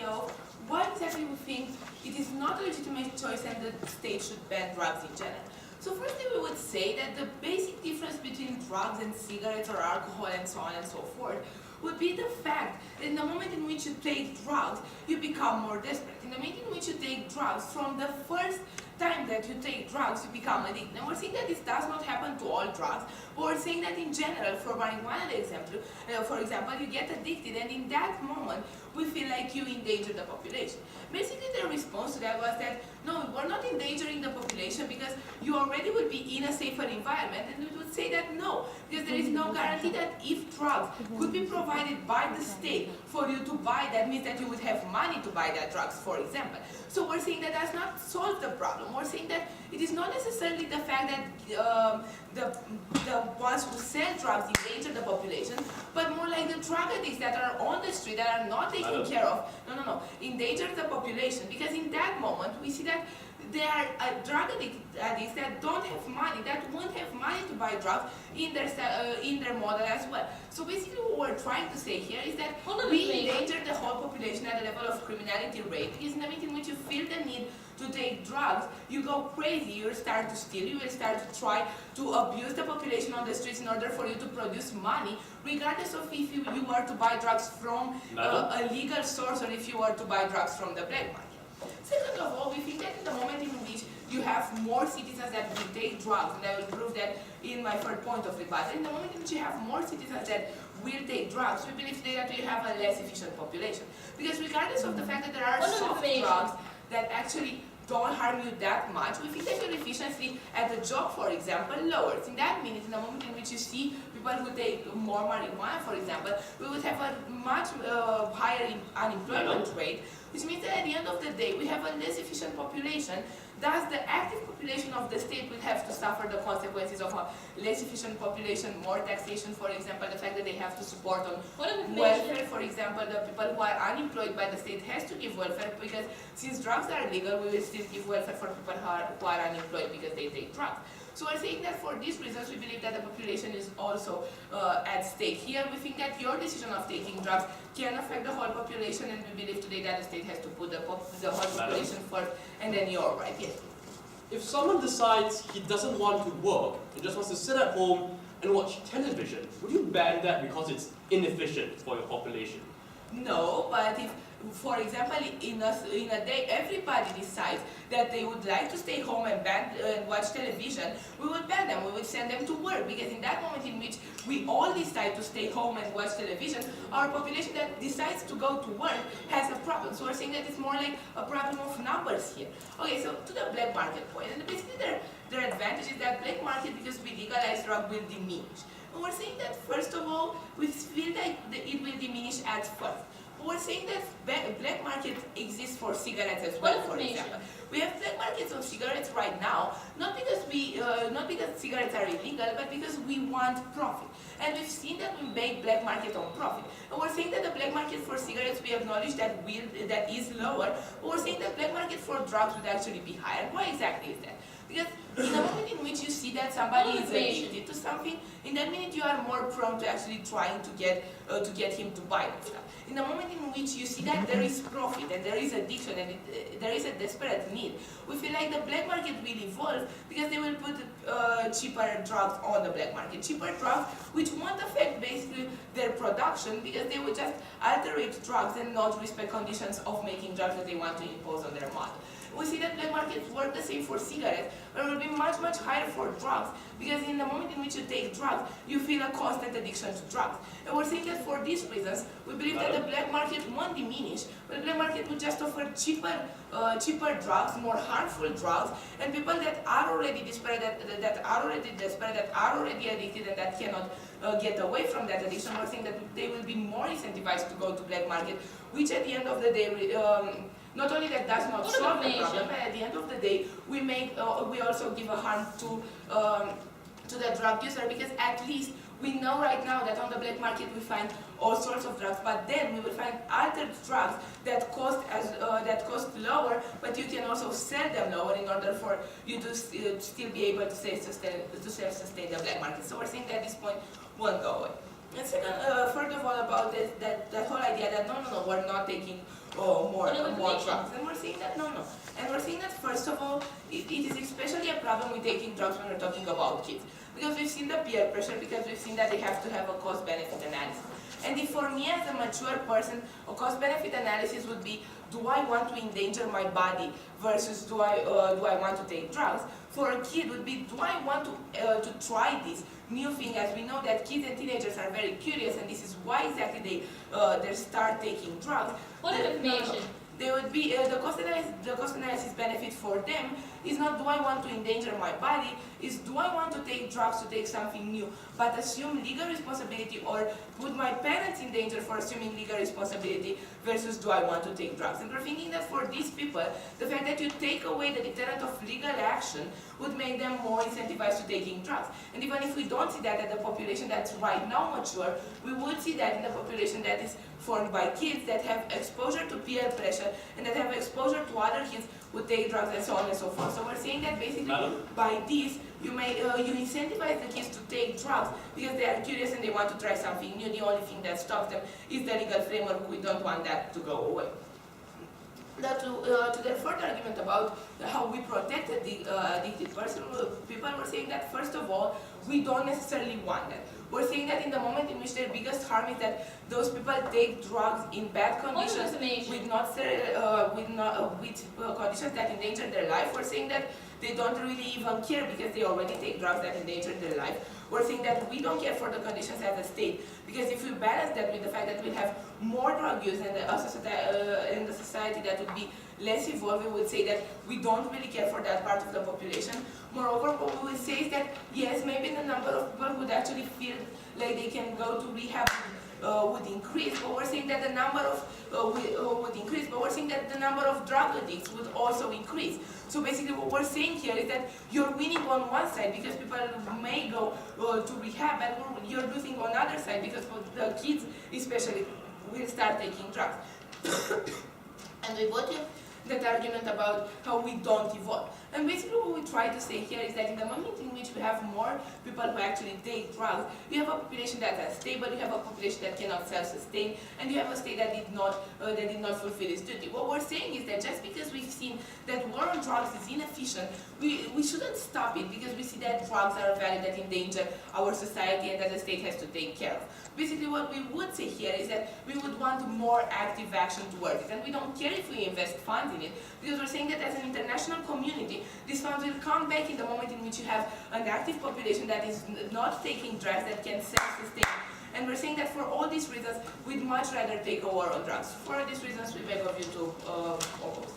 idea of why exactly we think it is not a legitimate choice and the state should ban drugs in general. So firstly, we would say that the basic difference between drugs and cigarettes or alcohol and so on and so forth would be the fact that in the moment in which you take drugs, you become more desperate. In the moment in which you take drugs, from the first time that you take drugs, you become addicted. And we're saying that this does not happen to all drugs, but we're saying that in general, for marijuana for example, you get addicted, and in that moment, we feel like you endanger the population. Basically, the response to that was that, no, we're not endangering the population because you already would be in a safer environment, and we would say that no, because there is no guarantee that if drugs could be provided by the state for you to buy, that means that you would have money to buy that drugs, for example. So we're saying that does not solve the problem. We're saying that it is not necessarily the fact that the ones who sell drugs endanger the population, but more like the drug addicts that are on the street that are not taken care of, endanger the population, because in that moment we see that there are drug addicts that don't have money, that won't have money to buy drugs in their model as well. So basically what we're trying to say here is that we endanger the whole population at the level of criminality rate, because in the moment in which you feel the need to take drugs, you go crazy, you will start to steal, you will start to try to abuse the population on the streets in order for you to produce money, regardless of if you were to buy drugs from a legal source or if you were to buy drugs from the black market. Second of all, we think that in the moment in which you have more citizens that will take drugs, and I will prove that in my third point of rebuttal, in the moment in which you have more citizens that will take drugs, we believe today that we have a less efficient population. Because regardless of the fact that there are soft drugs that actually don't harm you that much, we think that your efficiency at the job, for example, lowers. In that means, in the moment in which you see people who take more marijuana, for example, we would have a much higher unemployment rate, which means that at the end of the day, we have a less efficient population. Thus, the active population of the state will have to suffer the consequences of a less efficient population, more taxation, for example, the fact that they have to support on welfare, for example, the people who are unemployed by the state has to give welfare, because since drugs are legal, we will still give welfare for people who are unemployed because they take drugs. So we're saying that for these reasons, we believe that the population is also at stake. Here, we think that your decision of taking drugs can affect the whole population, and we believe today that the state has to put the whole population first, and then you're right. Yes. If someone decides he doesn't want to work and just wants to sit at home and watch television, would you ban that because it's inefficient for your population? No, but if, for example, in a day everybody decides that they would like to stay home and watch television, we would ban them, we would send them to work, because in that moment in which we all decide to stay home and watch television, our population that decides to go to work has a problem. So we're saying that it's more like a problem of numbers here. Okay, so to the black market point, and basically their advantage is that black market, because we legalize drug, will diminish. And we're saying that first of all, we feel like it will diminish at first. We're saying that black market exists for cigarettes as well, for example. We have black markets on cigarettes right now, not because cigarettes are illegal, but because we want profit. And we've seen that we make black market on profit. And we're saying that the black market for cigarettes, we acknowledge that is lower, but we're saying that black market for drugs would actually be higher. Why exactly is that? Because in the moment in which you see that somebody is addicted to something, in that minute you are more prone to actually trying to get him to buy that stuff. In the moment in which you see that there is profit and there is addiction and there is a desperate need, we feel like the black market will evolve because they will put cheaper drugs on the black market. Cheaper drugs which won't affect basically their production, because they will just alterate drugs and not respect conditions of making drugs that they want to impose on their model. We see that black markets work the same for cigarettes, but it will be much, much higher for drugs, because in the moment in which you take drugs, you feel a constant addiction to drugs. And we're saying that for these reasons, we believe that the black market won't diminish, but the black market will just offer cheaper drugs, more harmful drugs, and people that are already desperate, that are already addicted, and that cannot get away from that addiction, we're saying that they will be more incentivized to go to black market, which at the end of the day, not only that does not solve the problem, but at the end of the day, we also give a harm to the drug user, because at least we know right now that on the black market we find all sorts of drugs, but then we will find altered drugs that cost lower, but you can also sell them lower in order for you to still be able to self-sustain the black market. So we're saying that this point won't go away. And second, first of all, about that whole idea that no, we're not taking more drugs. And we're saying that no. And we're saying that first of all, it is especially a problem with taking drugs when we're talking about kids. Because we've seen the peer pressure, because we've seen that they have to have a cost-benefit analysis. And if for me as a mature person, a cost-benefit analysis would be, do I want to endanger my body versus do I want to take drugs? For a kid would be, do I want to try this new thing, as we know that kids and teenagers are very curious, and this is why exactly they start taking drugs. What information? They would be the cost analysis benefit for them is not do I want to endanger my body, is do I want to take drugs to take something new, but assume legal responsibility or put my parents in danger for assuming legal responsibility versus do I want to take drugs. And we're thinking that for these people, the fact that you take away the deterrent of legal action would make them more incentivized to taking drugs. And even if we don't see that at the population that's right now mature, we would see that in the population that is formed by kids that have exposure to peer pressure and that have exposure to other kids who take drugs and so on and so forth. So we're saying that basically by this, you incentivize the kids to take drugs because they are curious and they want to try something new. The only thing that stops them is the legal framework. We don't want that to go away. Now to their third argument about how we protected the addicted people were saying that first of all, we don't necessarily want that. We're saying that in the moment in which their biggest harm is that those people take drugs in bad conditions with conditions that endanger their life. We're saying that they don't really even care because they already take drugs that endanger their life. We're saying that we don't care for the conditions as a state because if we balance that with the fact that we have more drug use and in the society that would be less evolved, we would say that we don't really care for that part of the population. Moreover, what we would say is that yes, maybe the number of people who would actually feel like they can go to rehab would increase, but we're saying that the number of would increase, but we're saying that the number of drug addicts would also increase. So basically what we're saying here is that you're winning on one side because people may go to rehab, and you're losing on the other side because the kids especially will start taking drugs. And we got that argument about how we don't evolve. And basically what we try to say here is that in the moment in which we have more people who actually take drugs, you have a population that is stable, you have a population that cannot self-sustain, and you have a state that did not fulfill its duty. What we're saying is that just because we've seen that war on drugs is inefficient, we shouldn't stop it because we see that drugs are a value that endanger our society and that the state has to take care of. Basically what we would say here is that we would want more active action towards it, and we don't care if we invest funds in it, because we're saying that as an international community, these funds will come back in the moment in which you have an active population that is not taking drugs, that can self-sustain. And we're saying that for all these reasons, we'd much rather take a war on drugs. For these reasons, we beg of you to oppose.